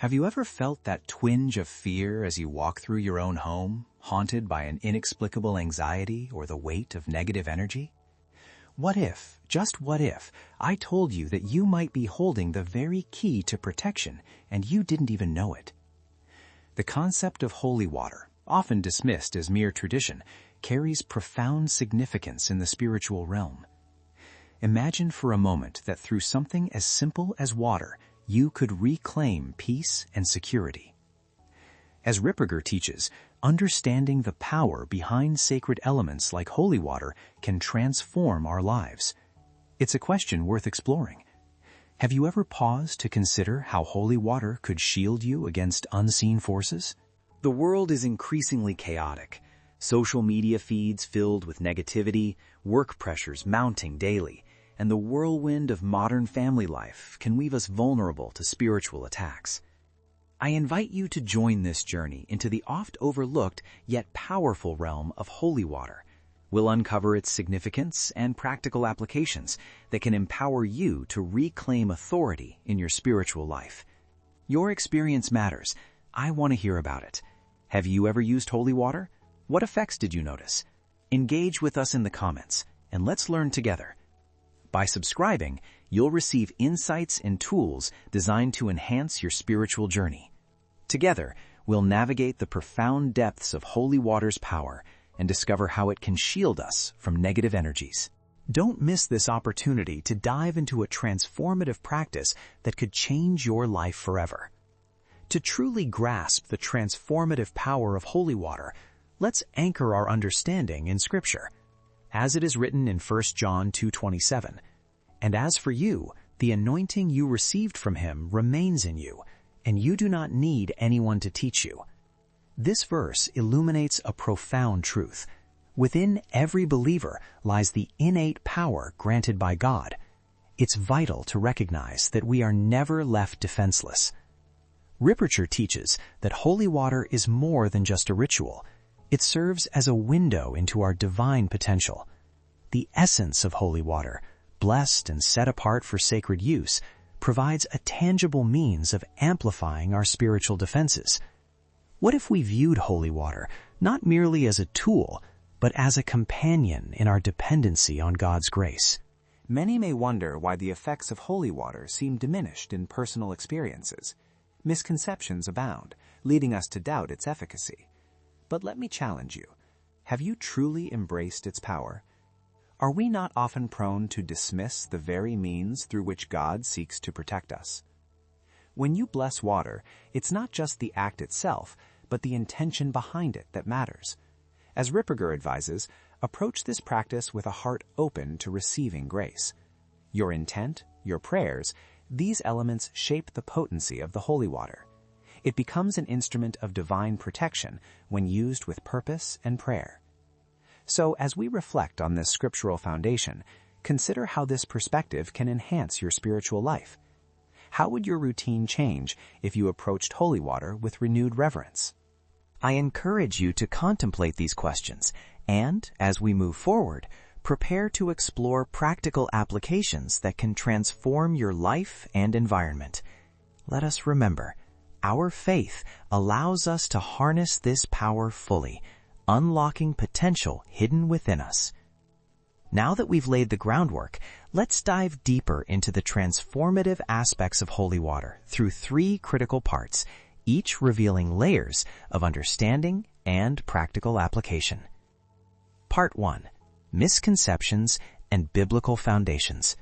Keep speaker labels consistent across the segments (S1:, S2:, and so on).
S1: Have you ever felt that twinge of fear as you walk through your own home, haunted by an inexplicable anxiety or the weight of negative energy? What if, just what if, I told you that you might be holding the very key to protection and you didn't even know it? The concept of holy water, often dismissed as mere tradition, carries profound significance in the spiritual realm. Imagine for a moment that through something as simple as water, you could reclaim peace and security. As Ripperger teaches, understanding the power behind sacred elements like holy water can transform our lives. It's a question worth exploring. Have you ever paused to consider how holy water could shield you against unseen forces? The world is increasingly chaotic. Social media feeds filled with negativity, work pressures mounting daily, and the whirlwind of modern family life can leave us vulnerable to spiritual attacks. I invite you to join this journey into the oft-overlooked yet powerful realm of holy water. We'll uncover its significance and practical applications that can empower you to reclaim authority in your spiritual life. Your experience matters. I want to hear about it. Have you ever used holy water? What effects did you notice? Engage with us in the comments, and let's learn together. By subscribing, you'll receive insights and tools designed to enhance your spiritual journey. Together, we'll navigate the profound depths of holy water's power and discover how it can shield us from negative energies. Don't miss this opportunity to dive into a transformative practice that could change your life forever. To truly grasp the transformative power of holy water, let's anchor our understanding in Scripture. As it is written in 1 John 2:27, "And as for you, the anointing you received from him remains in you, and you do not need anyone to teach you." This verse illuminates a profound truth. Within every believer lies the innate power granted by God. It's vital to recognize that we are never left defenseless. Ripperger teaches that holy water is more than just a ritual. It serves as a window into our divine potential. The essence of holy water, blessed and set apart for sacred use, provides a tangible means of amplifying our spiritual defenses. What if we viewed holy water not merely as a tool, but as a companion in our dependency on God's grace? Many may wonder why the effects of holy water seem diminished in personal experiences. Misconceptions abound, leading us to doubt its efficacy. But let me challenge you. Have you truly embraced its power? Are we not often prone to dismiss the very means through which God seeks to protect us? When you bless water, it's not just the act itself, but the intention behind it that matters. As Ripperger advises, approach this practice with a heart open to receiving grace. Your intent, your prayers, these elements shape the potency of the holy water. It becomes an instrument of divine protection when used with purpose and prayer. So, as we reflect on this scriptural foundation, consider how this perspective can enhance your spiritual life. How would your routine change if you approached holy water with renewed reverence? I encourage you to contemplate these questions and, as we move forward, prepare to explore practical applications that can transform your life and environment. Let us remember, our faith allows us to harness this power fully, unlocking potential hidden within us. Now that we've laid the groundwork, let's dive deeper into the transformative aspects of holy water through 3 critical parts, each revealing layers of understanding and practical application. Part 1. Misconceptions and Biblical Foundations.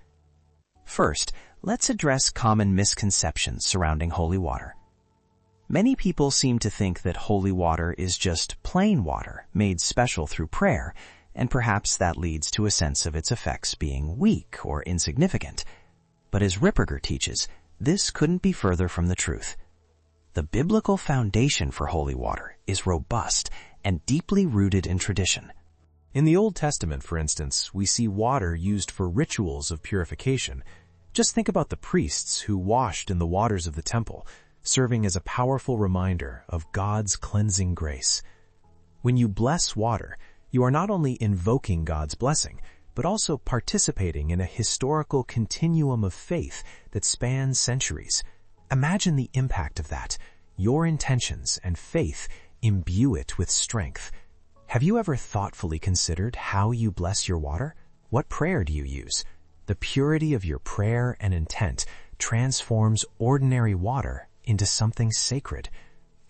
S1: First, let's address common misconceptions surrounding holy water. Many people seem to think that holy water is just plain water made special through prayer, and perhaps that leads to a sense of its effects being weak or insignificant. But as Ripperger teaches, this couldn't be further from the truth. The biblical foundation for holy water is robust and deeply rooted in tradition.
S2: In the Old Testament, for instance, we see water used for rituals of purification. Just think about the priests who washed in the waters of the temple, serving as a powerful reminder of God's cleansing grace. When you bless water, you are not only invoking God's blessing, but also participating in a historical continuum of faith that spans centuries. Imagine the impact of that. Your intentions and faith imbue it with strength. Have you ever thoughtfully considered how you bless your water? What prayer do you use? The purity of your prayer and intent transforms ordinary water into something sacred.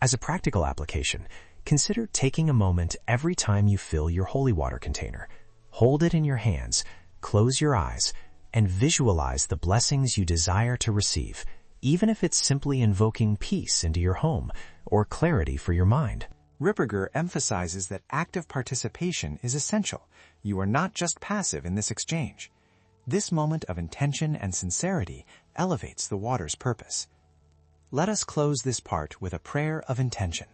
S2: As a practical application, consider taking a moment every time you fill your holy water container. Hold it in your hands, close your eyes, and visualize the blessings you desire to receive, even if it's simply invoking peace into your home or clarity for your mind.
S1: Ripperger emphasizes that active participation is essential. You are not just passive in this exchange. This moment of intention and sincerity elevates the water's purpose. Let us close this part with a prayer of intention.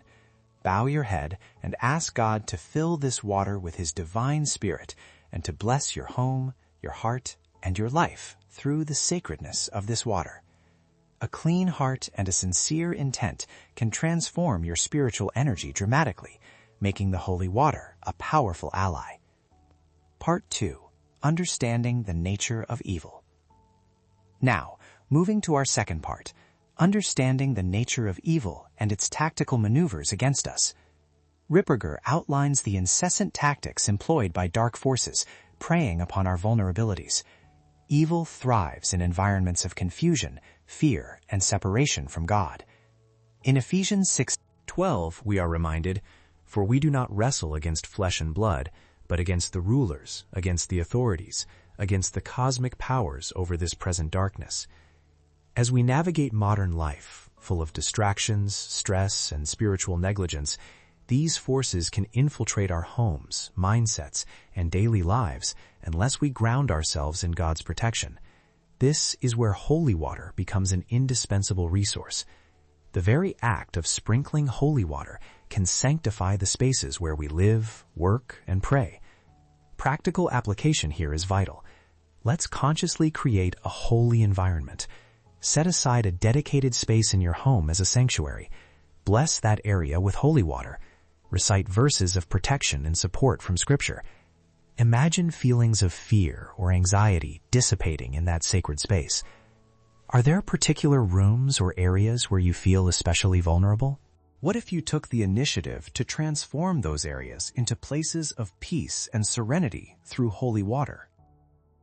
S1: Bow your head and ask God to fill this water with His divine Spirit and to bless your home, your heart, and your life through the sacredness of this water. A clean heart and a sincere intent can transform your spiritual energy dramatically, making the holy water a powerful ally. Part 2. Understanding the nature of evil. Now, moving to our second part, understanding the nature of evil and its tactical maneuvers against us. Ripperger outlines the incessant tactics employed by dark forces, preying upon our vulnerabilities. Evil thrives in environments of confusion, fear, and separation from God. In Ephesians 6:12,
S2: we are reminded, "For we do not wrestle against flesh and blood, but against the rulers, against the authorities, against the cosmic powers over this present darkness." As we navigate modern life, full of distractions, stress, and spiritual negligence, these forces can infiltrate our homes, mindsets, and daily lives unless we ground ourselves in God's protection. This is where holy water becomes an indispensable resource. The very act of sprinkling holy water can sanctify the spaces where we live, work, and pray. Practical application here is vital. Let's consciously create a holy environment. Set aside a dedicated space in your home as a sanctuary. Bless that area with holy water. Recite verses of protection and support from Scripture. Imagine feelings of fear or anxiety dissipating in that sacred space. Are there particular rooms or areas where you feel especially vulnerable? What if you took the initiative to transform those areas into places of peace and serenity through holy water?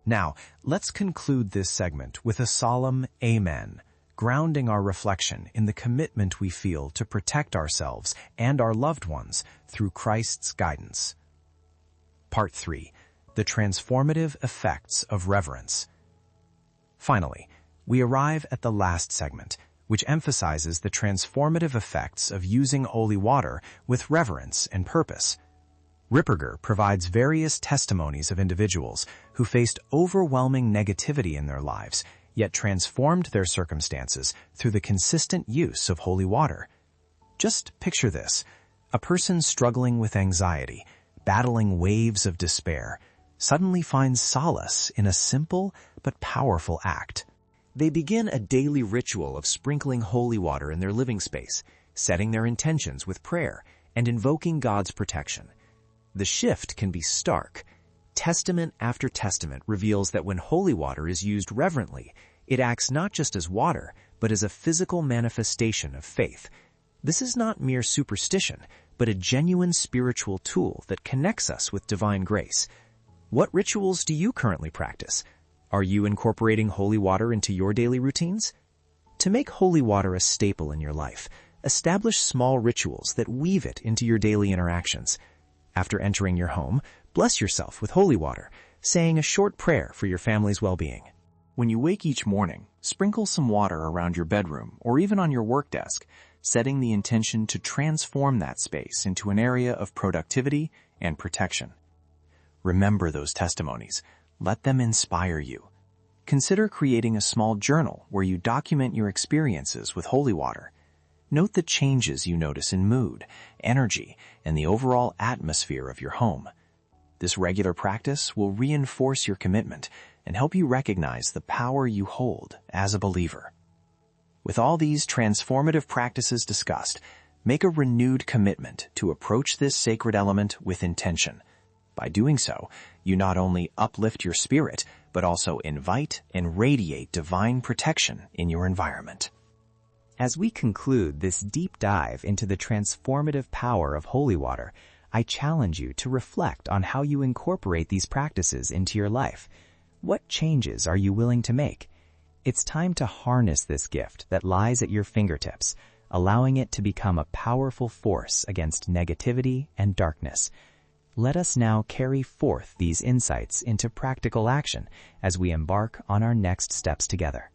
S2: Now, let's conclude this segment with a solemn Amen, grounding our reflection in the commitment we feel to protect ourselves and our loved ones through Christ's guidance. Part 3. The transformative effects of reverence. Finally, we arrive at the last segment, which emphasizes the transformative effects of using holy water with reverence and purpose. Ripperger provides various testimonies of individuals who faced overwhelming negativity in their lives, yet transformed their circumstances through the consistent use of holy water. Just picture this: a person struggling with anxiety, battling waves of despair, suddenly finds solace in a simple but powerful act. They begin a daily ritual of sprinkling holy water in their living space, setting their intentions with prayer, and invoking God's protection. The shift can be stark. Testament after testament reveals that when holy water is used reverently, it acts not just as water, but as a physical manifestation of faith. This is not mere superstition, but a genuine spiritual tool that connects us with divine grace. What rituals do you currently practice? Are you incorporating holy water into your daily routines? To make holy water a staple in your life, establish small rituals that weave it into your daily interactions. After entering your home, bless yourself with holy water, saying a short prayer for your family's well-being. When you wake each morning, sprinkle some water around your bedroom or even on your work desk, setting the intention to transform that space into an area of productivity and protection. Remember those testimonies. Let them inspire you. Consider creating a small journal where you document your experiences with holy water. Note the changes you notice in mood, energy, and the overall atmosphere of your home. This regular practice will reinforce your commitment and help you recognize the power you hold as a believer. With all these transformative practices discussed, make a renewed commitment to approach this sacred element with intention. By doing so, you not only uplift your spirit, but also invite and radiate divine protection in your environment.
S1: As we conclude this deep dive into the transformative power of holy water, I challenge you to reflect on how you incorporate these practices into your life. What changes are you willing to make? It's time to harness this gift that lies at your fingertips, allowing it to become a powerful force against negativity and darkness. Let us now carry forth these insights into practical action as we embark on our next steps together.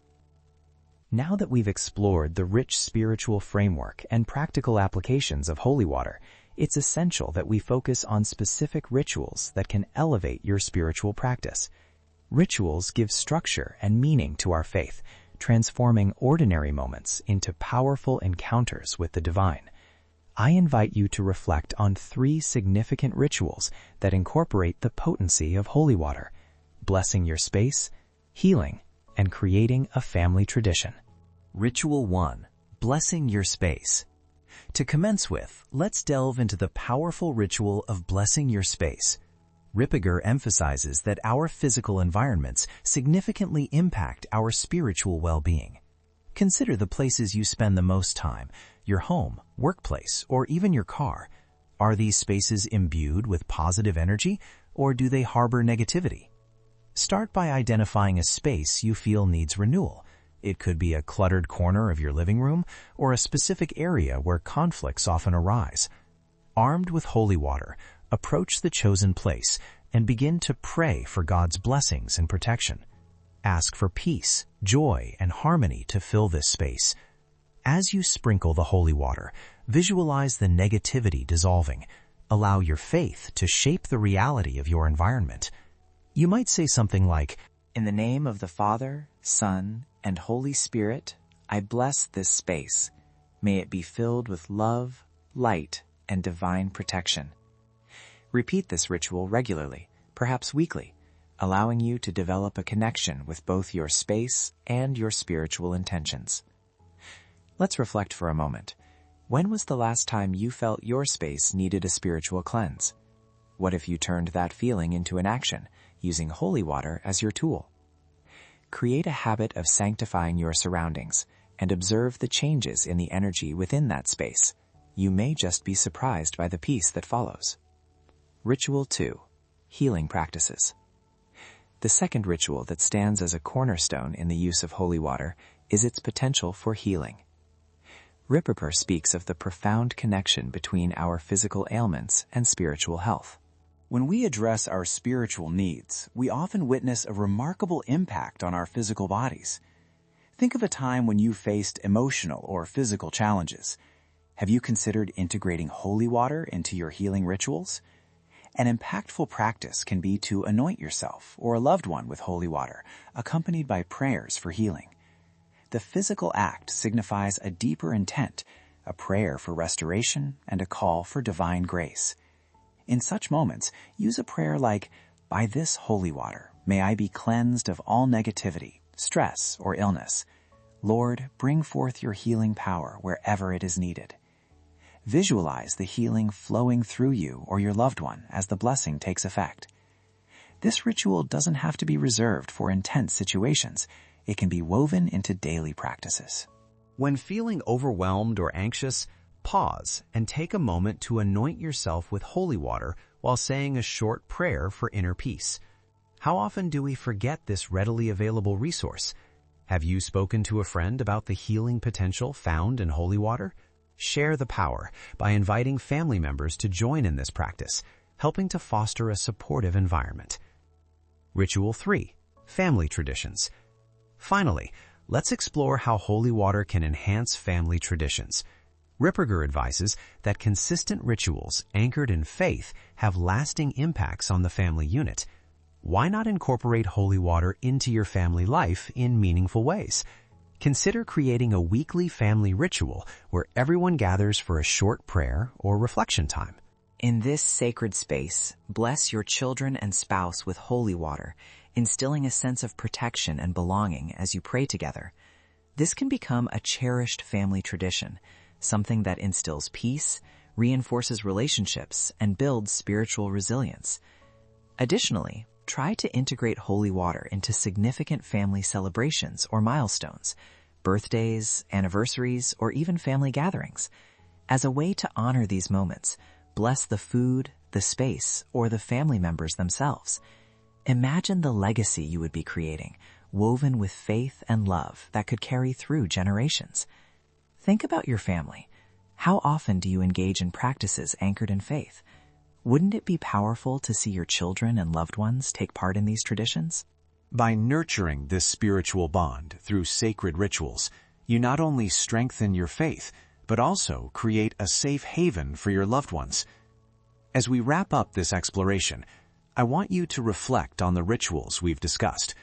S1: Now that we've explored the rich spiritual framework and practical applications of holy water, it's essential that we focus on specific rituals that can elevate your spiritual practice. Rituals give structure and meaning to our faith, transforming ordinary moments into powerful encounters with the divine. I invite you to reflect on 3 significant rituals that incorporate the potency of holy water: blessing your space, healing, and creating a family tradition. Ritual 1. Blessing your space. To commence with, let's delve into the powerful ritual of blessing your space. Ripperger emphasizes that our physical environments significantly impact our spiritual well-being. Consider the places you spend the most time: your home, workplace, or even your car. Are these spaces imbued with positive energy, or do they harbor negativity? Start by identifying a space you feel needs renewal. It could be a cluttered corner of your living room or a specific area where conflicts often arise. Armed with holy water, approach the chosen place and begin to pray for God's blessings and protection. Ask for peace, joy, and harmony to fill this space. As you sprinkle the holy water, visualize the negativity dissolving. Allow your faith to shape the reality of your environment. You might say something like, "In the name of the Father, Son, and Holy Spirit, I bless this space. May it be filled with love, light, and divine protection." Repeat this ritual regularly, perhaps weekly, allowing you to develop a connection with both your space and your spiritual intentions. Let's reflect for a moment. When was the last time you felt your space needed a spiritual cleanse? What if you turned that feeling into an action, using holy water as your tool? Create a habit of sanctifying your surroundings and observe the changes in the energy within that space. You may just be surprised by the peace that follows. Ritual 2. Healing practices. The second ritual that stands as a cornerstone in the use of holy water is its potential for healing. Ripperger speaks of the profound connection between our physical ailments and spiritual health. When we address our spiritual needs, we often witness a remarkable impact on our physical bodies. Think of a time when you faced emotional or physical challenges. Have you considered integrating holy water into your healing rituals? An impactful practice can be to anoint yourself or a loved one with holy water, accompanied by prayers for healing. The physical act signifies a deeper intent, a prayer for restoration and a call for divine grace. In such moments, use a prayer like, "By this holy water, may I be cleansed of all negativity, stress, or illness. Lord, bring forth your healing power wherever it is needed." Visualize the healing flowing through you or your loved one as the blessing takes effect. This ritual doesn't have to be reserved for intense situations. It can be woven into daily practices. When feeling overwhelmed or anxious, pause and take a moment to anoint yourself with holy water while saying a short prayer for inner peace. How often do we forget this readily available resource? Have you spoken to a friend about the healing potential found in holy water? Share the power by inviting family members to join in this practice, helping to foster a supportive environment. Ritual 3. Family traditions. Finally, let's explore how holy water can enhance family traditions. Ripperger advises that consistent rituals anchored in faith have lasting impacts on the family unit. Why not incorporate holy water into your family life in meaningful ways? Consider creating a weekly family ritual where everyone gathers for a short prayer or reflection time. In this sacred space, bless your children and spouse with holy water, instilling a sense of protection and belonging as you pray together. This can become a cherished family tradition, something that instills peace, reinforces relationships, and builds spiritual resilience. Additionally, try to integrate holy water into significant family celebrations or milestones.
S3: birthdays, anniversaries, or even family gatherings. As a way to honor these moments, bless the food, the space, or the family members themselves. Imagine the legacy you would be creating, woven with faith and love that could carry through generations. Think about your family. How often do you engage in practices anchored in faith? Wouldn't it be powerful to see your children and loved ones take part in these traditions?
S2: By nurturing this spiritual bond through sacred rituals, you not only strengthen your faith, but also create a safe haven for your loved ones. As we wrap up this exploration, I want you to reflect on the rituals we've discussed.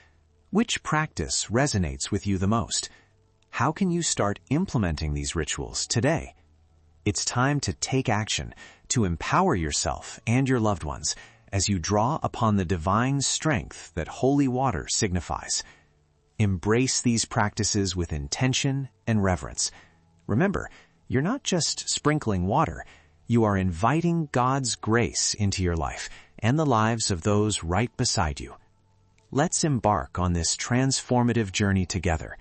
S2: Which practice resonates with you the most? How can you start implementing these rituals today? It's time to take action, to empower yourself and your loved ones as you draw upon the divine strength that holy water signifies. Embrace these practices with intention and reverence. Remember, you're not just sprinkling water, you are inviting God's grace into your life and the lives of those right beside you. Let's embark on this transformative journey together,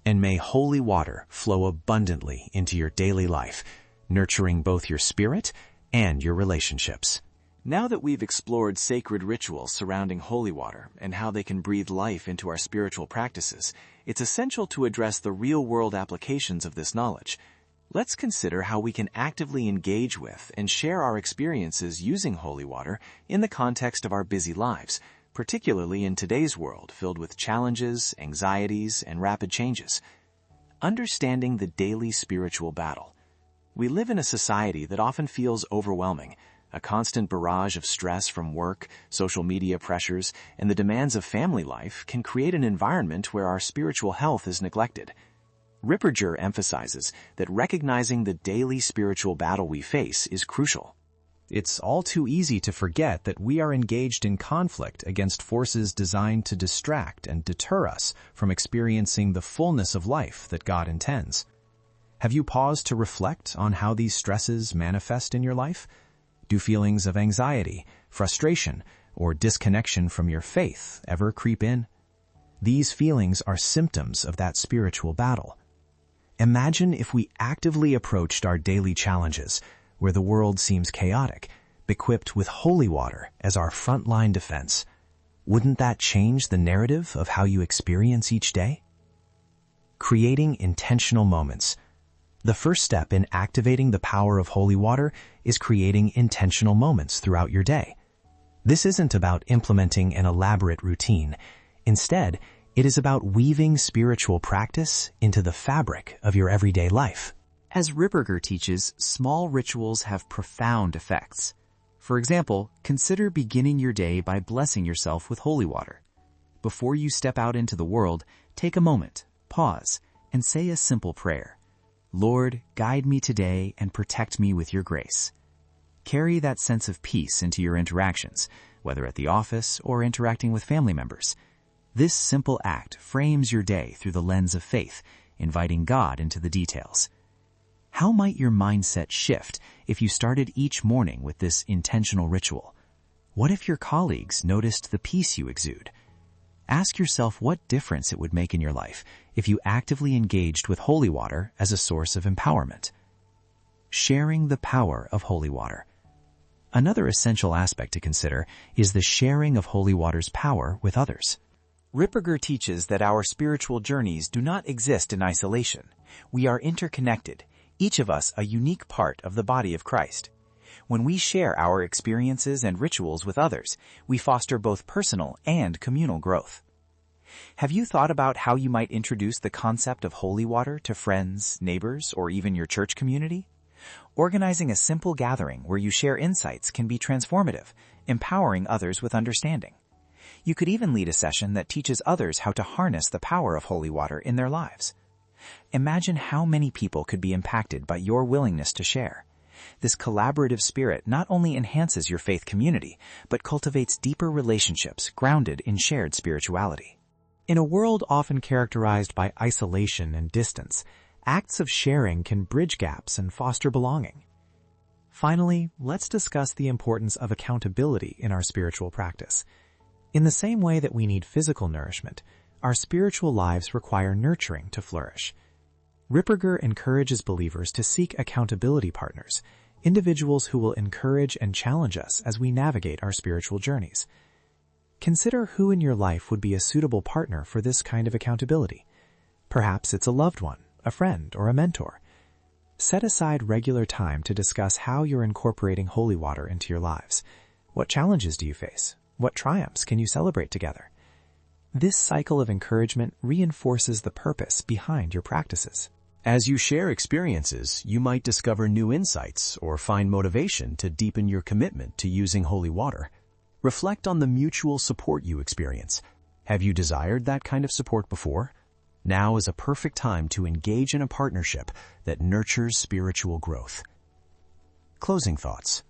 S2: and may holy water flow abundantly into your daily life, nurturing both your spirit and your relationships. Now that we've explored sacred rituals surrounding holy water and how they can breathe life into our spiritual practices, it's essential to address the real-world applications of this knowledge. Let's consider how we can actively engage with and share our experiences using holy water in the context of our busy lives, particularly in today's world filled with challenges, anxieties, and rapid changes. Understanding the daily spiritual battle. We live in a society that often feels overwhelming. A constant barrage of stress from work, social media pressures, and the demands of family life can create an environment where our spiritual health is neglected. Ripperger emphasizes that recognizing the daily spiritual battle we face is crucial.
S1: It's all too easy to forget that we are engaged in conflict against forces designed to distract and deter us from experiencing the fullness of life that God intends. Have you paused to reflect on how these stresses manifest in your life? Do feelings of anxiety, frustration, or disconnection from your faith ever creep in? These feelings are symptoms of that spiritual battle. Imagine if we actively approached our daily challenges, where the world seems chaotic, equipped with holy water as our frontline defense. Wouldn't that change the narrative of how you experience each day? Creating intentional moments. The first step in activating the power of holy water is creating intentional moments throughout your day. This isn't about implementing an elaborate routine. Instead, it is about weaving spiritual practice into the fabric of your everyday life.
S3: As Ripperger teaches, small rituals have profound effects. For example, consider beginning your day by blessing yourself with holy water. Before you step out into the world, take a moment, pause, and say a simple prayer. Lord, guide me today and protect me with your grace. Carry that sense of peace into your interactions, whether at the office or interacting with family members. This simple act frames your day through the lens of faith, inviting God into the details. How might your mindset shift if you started each morning with this intentional ritual? What if your colleagues noticed the peace you exude? Ask yourself what difference it would make in your life if you actively engaged with holy water as a source of empowerment. Sharing the power of holy water. Another essential aspect to consider is the sharing of holy water's power with others. Ripperger teaches that our spiritual journeys do not exist in isolation. We are interconnected, each of us a unique part of the body of Christ. When we share our experiences and rituals with others, we foster both personal and communal growth. Have you thought about how you might introduce the concept of holy water to friends, neighbors, or even your church community? Organizing a simple gathering where you share insights can be transformative, empowering others with understanding. You could even lead a session that teaches others how to harness the power of holy water in their lives. Imagine how many people could be impacted by your willingness to share. This collaborative spirit not only enhances your faith community, but cultivates deeper relationships grounded in shared spirituality. In a world often characterized by isolation and distance, acts of sharing can bridge gaps and foster belonging. Finally, let's discuss the importance of accountability in our spiritual practice. In the same way that we need physical nourishment,
S2: our spiritual lives require nurturing to flourish. Ripperger encourages believers to seek accountability partners, individuals who will encourage and challenge us as we navigate our spiritual journeys. Consider who in your life would be a suitable partner for this kind of accountability. Perhaps it's a loved one, a friend, or a mentor. Set aside regular time to discuss how you're incorporating holy water into your lives. What challenges do you face? What triumphs can you celebrate together? This cycle of encouragement reinforces the purpose behind your practices.
S4: As you share experiences, you might discover new insights or find motivation to deepen your commitment to using holy water. Reflect on the mutual support you experience. Have you desired that kind of support before? Now is a perfect time to engage in a partnership that nurtures spiritual growth. Closing thoughts.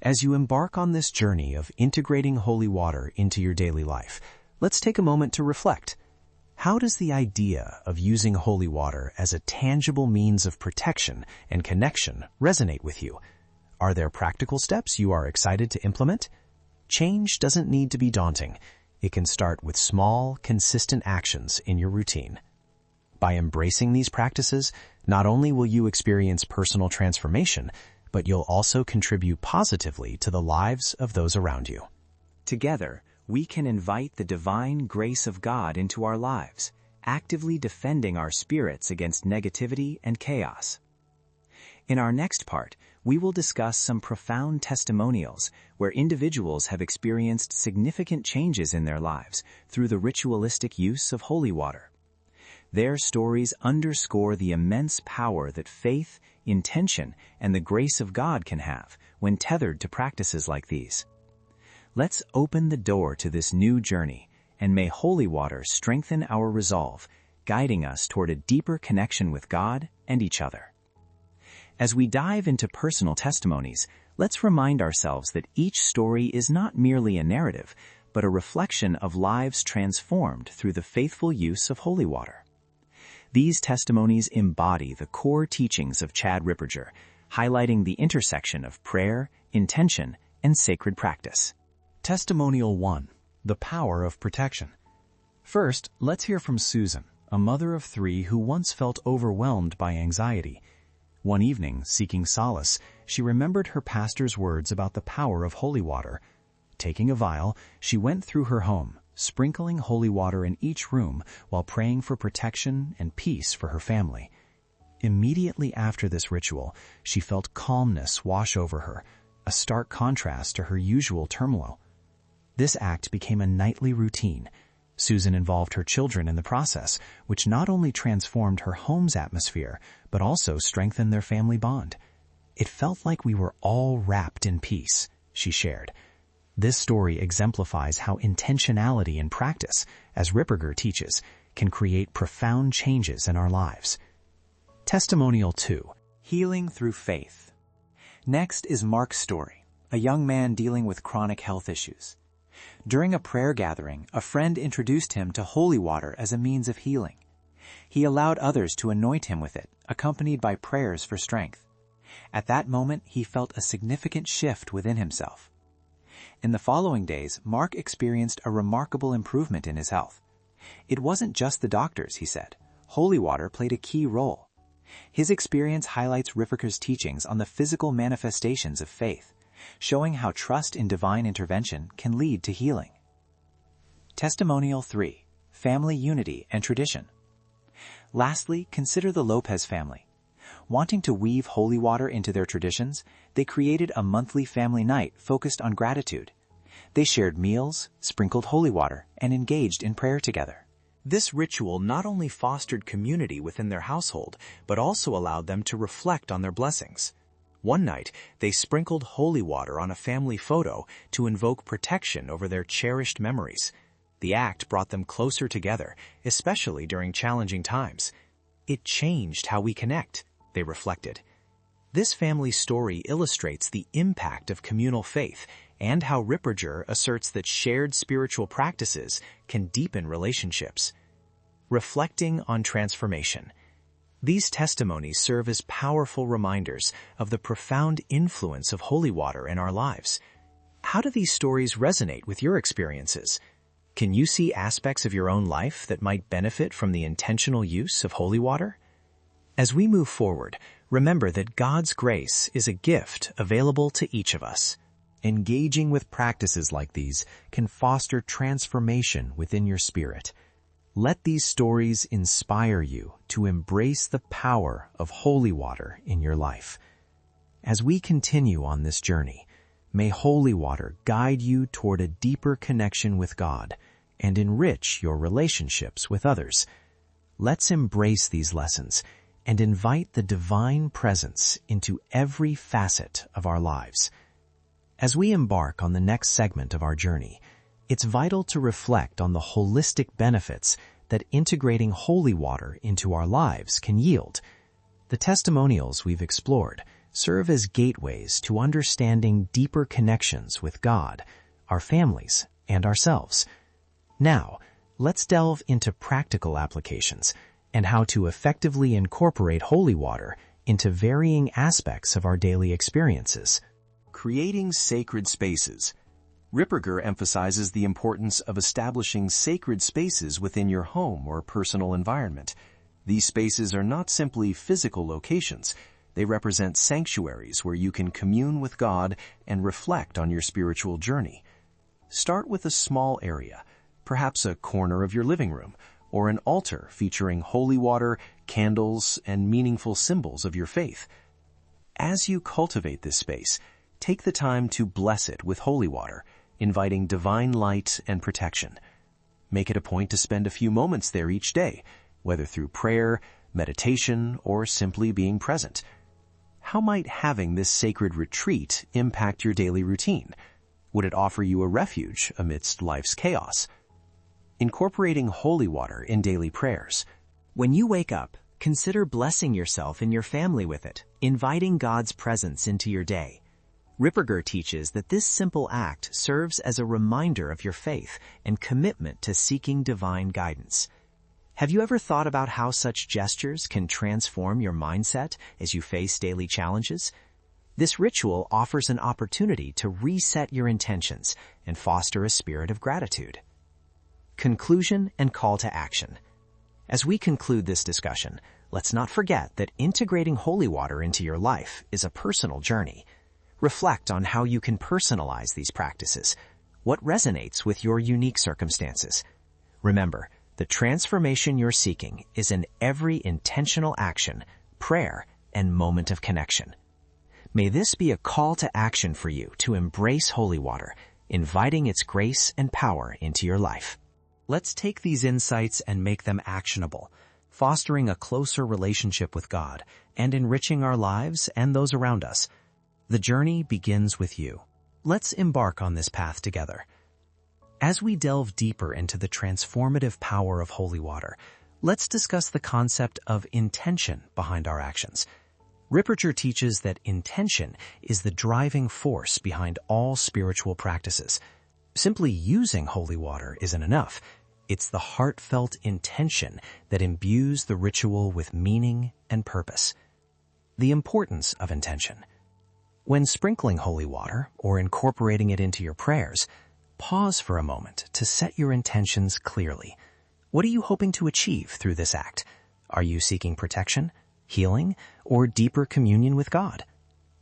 S4: As you embark on this journey of integrating holy water into your daily life, let's take a moment to reflect. How does the idea of using holy water as a tangible means of protection and connection resonate with you? Are there practical steps you are excited to implement? Change doesn't need to be daunting. It can start with small, consistent actions in your routine. By embracing these practices, not only will you experience personal transformation, but you'll also contribute positively to the lives of those around you.
S1: Together, we can invite the divine grace of God into our lives, actively defending our spirits against negativity and chaos. In our next part, we will discuss some profound testimonials where individuals have experienced significant changes in their lives through the ritualistic use of holy water. Their stories underscore the immense power that faith, intention, and the grace of God can have when tethered to practices like these. Let's open the door to this new journey, and may holy water strengthen our resolve, guiding us toward a deeper connection with God and each other. As we dive into personal testimonies, let's remind ourselves that each story is not merely a narrative, but a reflection of lives transformed through the faithful use of holy water. These testimonies embody the core teachings of Chad Ripperger, highlighting the intersection of prayer, intention, and sacred practice.
S2: Testimonial 1. The Power of Protection. First, let's hear from Susan, a mother of 3 who once felt overwhelmed by anxiety. One evening, seeking solace, she remembered her pastor's words about the power of holy water. Taking a vial, she went through her home, sprinkling holy water in each room while praying for protection and peace for her family. Immediately after this ritual, she felt calmness wash over her, a stark contrast to her usual turmoil. This act became a nightly routine. Susan involved her children in the process, which not only transformed her home's atmosphere, but also strengthened their family bond. It felt like we were all wrapped in peace, she shared. This story exemplifies how intentionality in practice, as Ripperger teaches, can create profound changes in our lives. Testimonial 2. Healing through faith. Next is Mark's story, a young man dealing with chronic health issues. During a prayer gathering, a friend introduced him to holy water as a means of healing. He allowed others to anoint him with it, accompanied by prayers for strength. At that moment, he felt a significant shift within himself. In the following days, Mark experienced a remarkable improvement in his health. It wasn't just the doctors, he said. Holy water played a key role. His experience highlights Ripperger's teachings on the physical manifestations of faith, showing how trust in divine intervention can lead to healing. Testimonial 3. Family unity and tradition. Lastly, consider the Lopez family. Wanting to weave holy water into their traditions, they created a monthly family night focused on gratitude. They shared meals, sprinkled holy water, and engaged in prayer together. This ritual not only fostered community within their household, but also allowed them to reflect on their blessings. One night, they sprinkled holy water on a family photo to invoke protection over their cherished memories. The act brought them closer together, especially during challenging times. It changed how we connect, they reflected. This family story illustrates the impact of communal faith and how Ripperger asserts that shared spiritual practices can deepen relationships. Reflecting on transformation. These testimonies serve as powerful reminders of the profound influence of holy water in our lives. How do these stories resonate with your experiences?
S1: Can you see aspects of your own life that might benefit from the intentional use of holy water? As we move forward, remember that God's grace is a gift available to each of us.
S2: Engaging with practices like these can foster transformation within your spirit. Let these stories inspire you to embrace the power of holy water in your life. As we continue on this journey, may holy water guide you toward a deeper connection with God and enrich your relationships with others. Let's embrace these lessons and invite the divine presence into every facet of our lives. As we embark on the next segment of our journey, it's vital to reflect on the holistic benefits that integrating holy water into our lives can yield. The testimonials we've explored serve as gateways to understanding deeper connections with God, our families, and ourselves. Now, let's delve into practical applications and how to effectively incorporate holy water into varying aspects of our daily experiences.
S4: Creating sacred spaces. Ripperger emphasizes the importance of establishing sacred spaces within your home or personal environment. These spaces are not simply physical locations. They represent sanctuaries where you can commune with God and reflect on your spiritual journey. Start with a small area, perhaps a corner of your living room, or an altar featuring holy water, candles, and meaningful symbols of your faith. As you cultivate this space, take the time to bless it with holy water, inviting divine light and protection. Make it a point to spend a few moments there each day, whether through prayer, meditation, or simply being present. How might having this sacred retreat impact your daily routine? Would it offer you a refuge amidst life's chaos? Incorporating holy water in daily prayers.
S3: When you wake up, consider blessing yourself and your family with it, inviting God's presence into your day. Ripperger teaches that this simple act serves as a reminder of your faith and commitment to seeking divine guidance. Have you ever thought about how such gestures can transform your mindset as you face daily challenges? This ritual offers an opportunity to reset your intentions and foster a spirit of gratitude. Conclusion and call to action. As we conclude this discussion, let's not forget that integrating holy water into your life is a personal journey. Reflect on how you can personalize these practices. What resonates with your unique circumstances? Remember, the transformation you're seeking is in every intentional action, prayer, and moment of connection. May this be a call to action for you to embrace holy water, inviting its grace and power into your life. Let's take these insights and make them actionable, fostering a closer relationship with God and enriching our lives and those around us. The journey begins with you. Let's embark on this path together. As we delve deeper into the transformative power of holy water, let's discuss the concept of intention behind our actions. Ripperger teaches that intention is the driving force behind all spiritual practices. Simply using holy water isn't enough. It's the heartfelt intention that imbues the ritual with meaning and purpose. The importance of intention. When sprinkling holy water or incorporating it into your prayers, pause for a moment to set your intentions clearly. What are you hoping to achieve through this act? Are you seeking protection, healing, or deeper communion with God?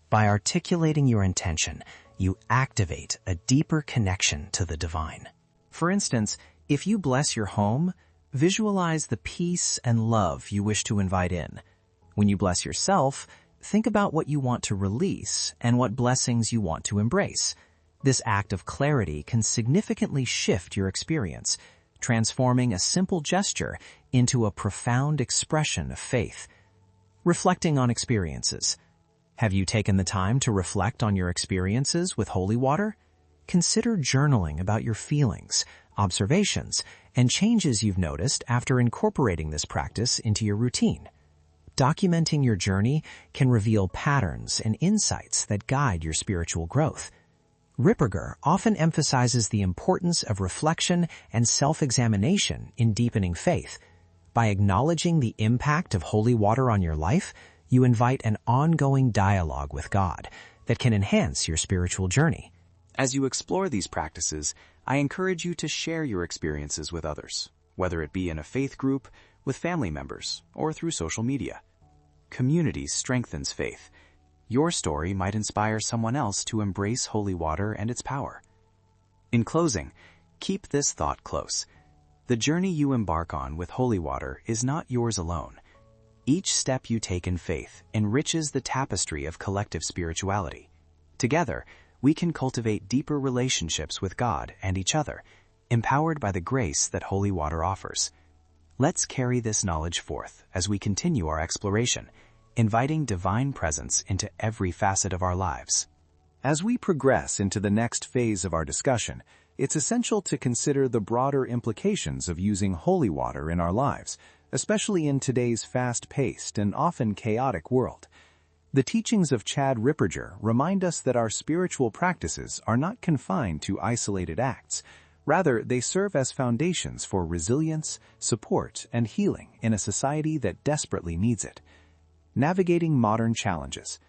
S3: By articulating your intention, you activate a deeper connection to the divine. For instance, if you bless your home, visualize the peace and love you wish to invite in. When you bless yourself, think about what you want to release and what blessings you want to embrace. This act of clarity can significantly shift your experience, transforming a simple gesture into a profound expression of faith. Reflecting on experiences. Have you taken the time to reflect on your experiences with holy water? Consider journaling about your feelings, observations, and changes you've noticed after incorporating this practice into your routine. Documenting your journey can reveal patterns and insights that guide your spiritual growth. Ripperger often emphasizes the importance of reflection and self-examination in deepening faith. By acknowledging the impact of holy water on your life, you invite an ongoing dialogue with God that can enhance your spiritual journey. As you explore these practices,
S1: I encourage you to share your experiences with others, whether it be in a faith group, with family members, or through social media. Community strengthens faith. Your story might inspire someone else to embrace holy water and its power. In closing, keep this thought close. The journey you embark on with holy water is not yours alone. Each step you take in faith enriches the tapestry of collective spirituality. Together, we can cultivate deeper relationships with God and each other, empowered by the grace that holy water offers. Let's carry this knowledge forth as we continue our exploration, inviting divine presence into every facet of our lives.
S2: As we progress into the next phase of our discussion, it's essential to consider the broader implications of using holy water in our lives, especially in today's fast-paced and often chaotic world. The teachings of Chad Ripperger remind us that our spiritual practices are not confined to isolated acts. Rather, they serve as foundations for resilience, support, and healing in a society that desperately needs it. Navigating modern challenges.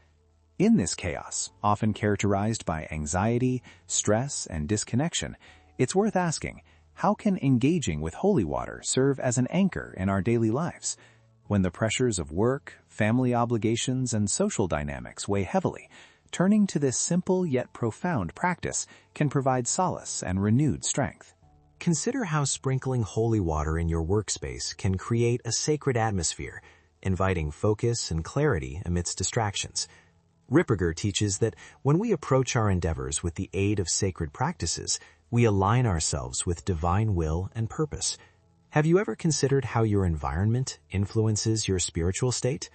S2: In this chaos, often characterized by anxiety, stress, and disconnection, it's worth asking, how can engaging with holy water serve as an anchor in our daily lives? When the pressures of work, family obligations, and social dynamics weigh heavily, turning to this simple yet profound practice can provide solace and renewed strength.
S4: Consider how sprinkling holy water in your workspace can create a sacred atmosphere, inviting focus and clarity amidst distractions. Ripperger teaches that when we approach our endeavors with the aid of sacred practices, we align ourselves with divine will and purpose. Have you ever considered how your environment influences your spiritual state?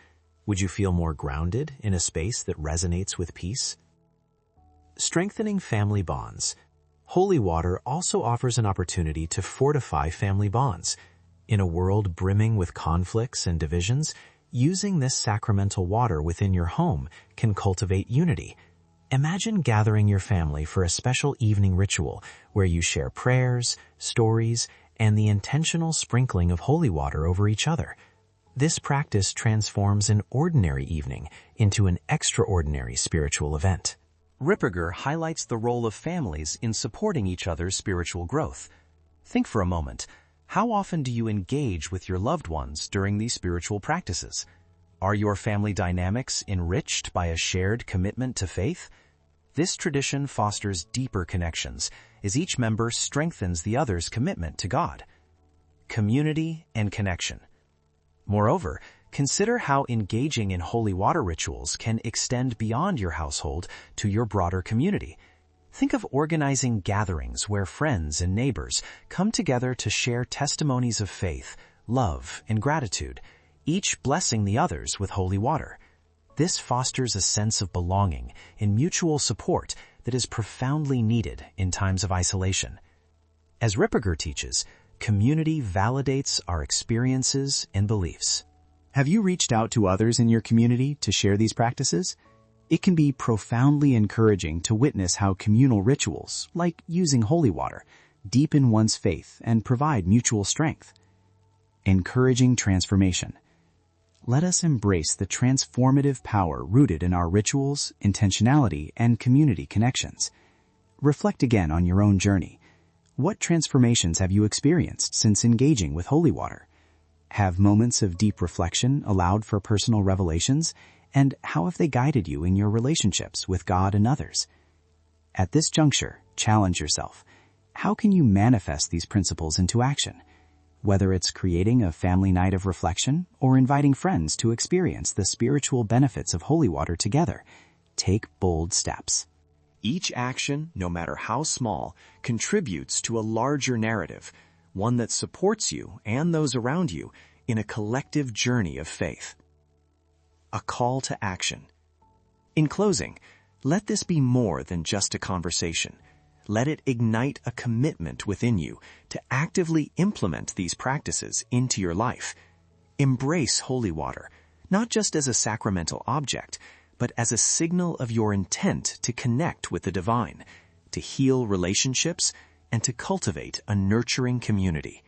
S4: Would you feel more grounded in a space that resonates with peace? Strengthening family bonds. Holy water also offers an opportunity to fortify family bonds. In a world brimming with conflicts and divisions, using this sacramental water within your home can cultivate unity. Imagine gathering your family for a special evening ritual where you share prayers, stories, and the intentional sprinkling of holy water over each other. This practice transforms an ordinary evening into an extraordinary spiritual event.
S1: Ripperger highlights the role of families in supporting each other's spiritual growth. Think for a moment, how often do you engage with your loved ones during these spiritual practices? Are your family dynamics enriched by a shared commitment to faith? This tradition fosters deeper connections as each member strengthens the other's commitment to God. Community and connection. Moreover, consider how engaging in holy water rituals can extend beyond your household to your broader community. Think of organizing gatherings where friends and neighbors come together to share testimonies of faith, love, and gratitude, each blessing the others with holy water. This fosters a sense of belonging and mutual support that is profoundly needed in times of isolation. As Ripperger teaches, community validates our experiences and beliefs.
S3: Have you reached out to others in your community to share these practices? It can be profoundly encouraging to witness how communal rituals, like using holy water, deepen one's faith and provide mutual strength. Encouraging transformation. Let us embrace the transformative power rooted in our rituals, intentionality, and community connections. Reflect again on your own journey. What transformations have you experienced since engaging with holy water? Have moments of deep reflection allowed for personal revelations? And how have they guided you in your relationships with God and others? At this juncture, challenge yourself. How can you manifest these principles into action? Whether it's creating a family night of reflection or inviting friends to experience the spiritual benefits of holy water together, take bold steps.
S4: Each action, no matter how small, contributes to a larger narrative, one that supports you and those around you in a collective journey of faith. A call to action. In closing, let this be more than just a conversation. Let it ignite a commitment within you to actively implement these practices into your life. Embrace holy water, not just as a sacramental object, but as a signal of your intent to connect with the divine, to heal relationships, and to cultivate a nurturing community.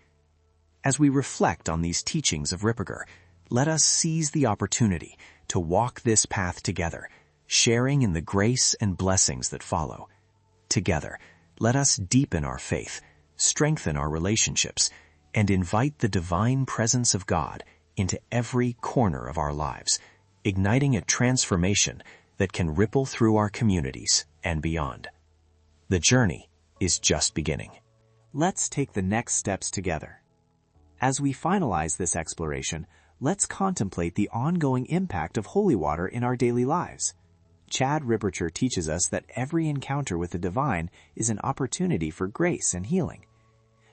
S4: As we reflect on these teachings of Ripperger, let us seize the opportunity to walk this path together, sharing in the grace and blessings that follow. Together, Let us deepen our faith, strengthen our relationships, and invite the divine presence of God into every corner of our lives, igniting a transformation that can ripple through our communities and beyond. The journey is just beginning.
S3: Let's take the next steps together. As we finalize this exploration, let's contemplate the ongoing impact of holy water in our daily lives. Chad Ripperger teaches us that every encounter with the divine is an opportunity for grace and healing.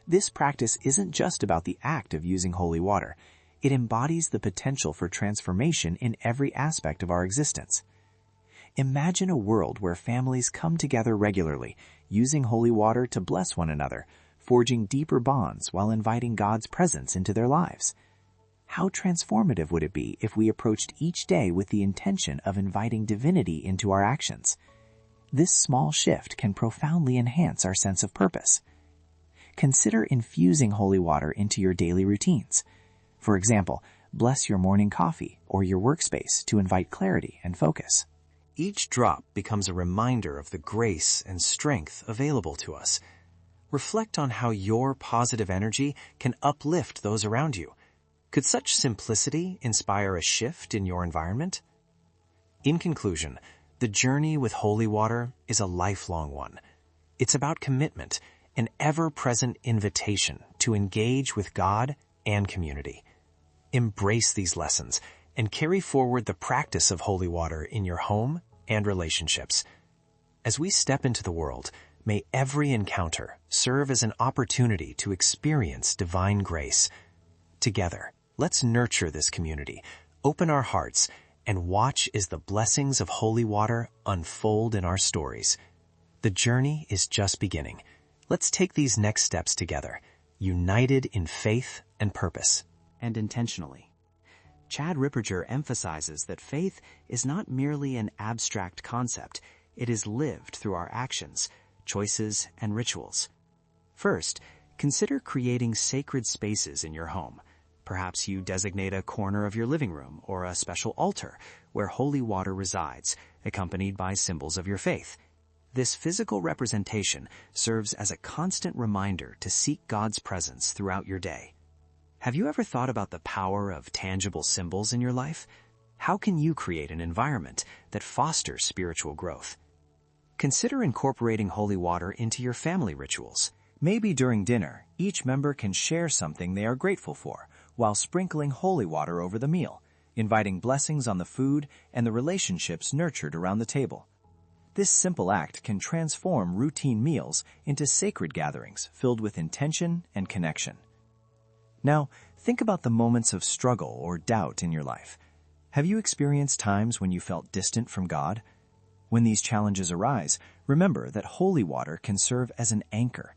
S3: This practice isn't just about the act of using holy water. It embodies the potential for transformation in every aspect of our existence. Imagine a world where families come together regularly, using holy water to bless one another, forging deeper bonds while inviting God's presence into their lives. How transformative would it be if we approached each day with the intention of inviting divinity into our actions? This small shift can profoundly enhance our sense of purpose. Consider infusing holy water into your daily routines. For example, bless your morning coffee or your workspace to invite clarity and focus.
S2: Each drop becomes a reminder of the grace and strength available to us. Reflect on how your positive energy can uplift those around you. Could such simplicity inspire a shift in your environment? In conclusion, the journey with holy water is a lifelong one. It's about commitment, an ever-present invitation to engage with God and community. Embrace these lessons and carry forward the practice of holy water in your home and relationships. As we step into the world, may every encounter serve as an opportunity to experience divine grace. Together, let's nurture this community, open our hearts, and watch as the blessings of holy water unfold in our stories. The journey is just beginning. Let's take these next steps together, united in faith and purpose.
S3: And intentionally. Chad Ripperger emphasizes that faith is not merely an abstract concept. It is lived through our actions, choices, and rituals. First, consider creating sacred spaces in your home. Perhaps you designate a corner of your living room or a special altar where holy water resides, accompanied by symbols of your faith. This physical representation serves as a constant reminder to seek God's presence throughout your day. Have you ever thought about the power of tangible symbols in your life? How can you create an environment that fosters spiritual growth? Consider incorporating holy water into your family rituals.
S1: Maybe during dinner, each member can share something they are grateful for, while sprinkling holy water over the meal, inviting blessings on the food and the relationships nurtured around the table. This simple act can transform routine meals into sacred gatherings filled with intention and connection. Now, think about the moments of struggle or doubt in your life. Have you experienced times when you felt distant from God? When these challenges arise, remember that holy water can serve as an anchor.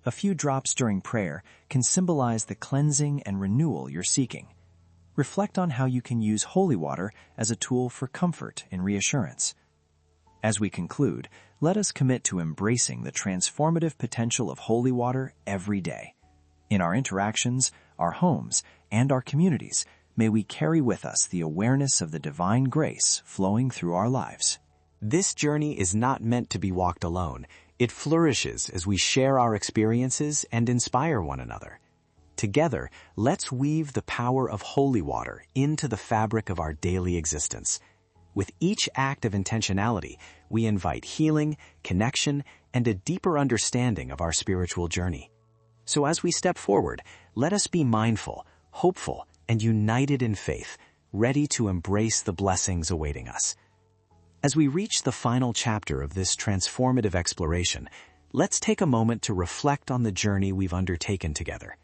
S1: A few drops during prayer can symbolize the cleansing and renewal you're seeking. Reflect on how you can use holy water as a tool for comfort and reassurance. As we conclude, let us commit to embracing the transformative potential of holy water every day. In our interactions, our homes, and our communities, may we carry with us the awareness of the divine grace flowing through our lives.
S4: This journey is not meant to be walked alone. It flourishes as we share our experiences and inspire one another. Together, let's weave the power of holy water into the fabric of our daily existence. With each act of intentionality, we invite healing, connection, and a deeper understanding of our spiritual journey. So as we step forward, let us be mindful, hopeful, and united in faith, ready to embrace the blessings awaiting us. As we reach the final chapter of this transformative exploration, let's take a moment to reflect on the journey we've undertaken together.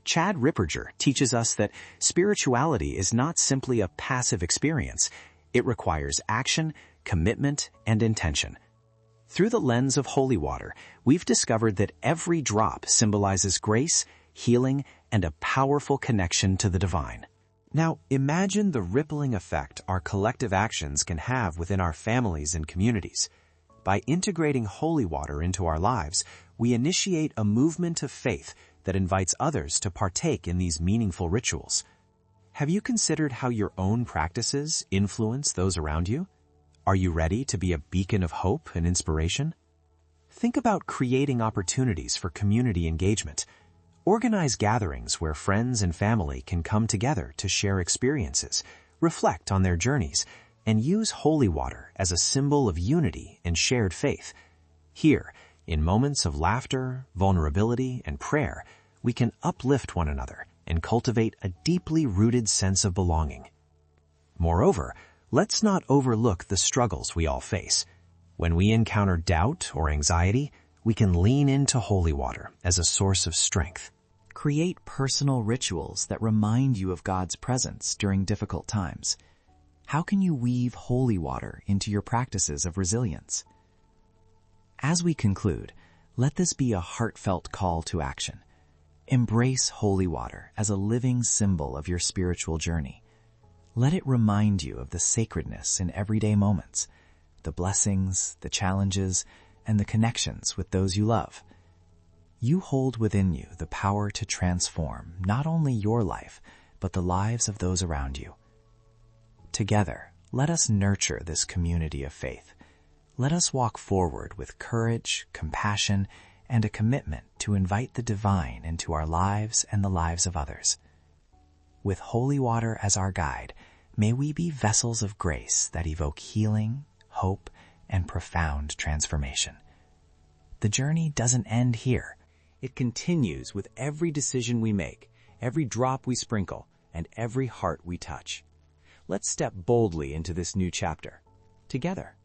S4: Chad Ripperger teaches us that spirituality is not simply a passive experience. It requires action, commitment, and intention. Through the lens of holy water, we've discovered that every drop symbolizes grace, healing, and a powerful connection to the divine.
S2: Now, imagine the rippling effect our collective actions can have within our families and communities. By integrating holy water into our lives, we initiate a movement of faith that invites others to partake in these meaningful rituals. Have you considered how your own practices influence those around you? Are you ready to be a beacon of hope and inspiration? Think about creating opportunities for community engagement. Organize gatherings where friends and family can come together to share experiences, reflect on their journeys, and use holy water as a symbol of unity and shared faith. Here, in moments of laughter, vulnerability, and prayer, we can uplift one another and cultivate a deeply rooted sense of belonging. Moreover, let's not overlook the struggles we all face. When we encounter doubt or anxiety, we can lean into holy water as a source of strength.
S3: Create personal rituals that remind you of God's presence during difficult times. How can you weave holy water into your practices of resilience? As we conclude, let this be a heartfelt call to action. Embrace holy water as a living symbol of your spiritual journey. Let it remind you of the sacredness in everyday moments, the blessings, the challenges, and the connections with those you love. You hold within you the power to transform not only your life, but the lives of those around you. Together, let us nurture this community of faith. Let us walk forward with courage, compassion, and a commitment to invite the divine into our lives and the lives of others. With holy water as our guide, may we be vessels of grace that evoke healing, hope, and profound transformation. The journey doesn't end here.
S1: It continues with every decision we make, every drop we sprinkle, and every heart we touch. Let's step boldly into this new chapter, together.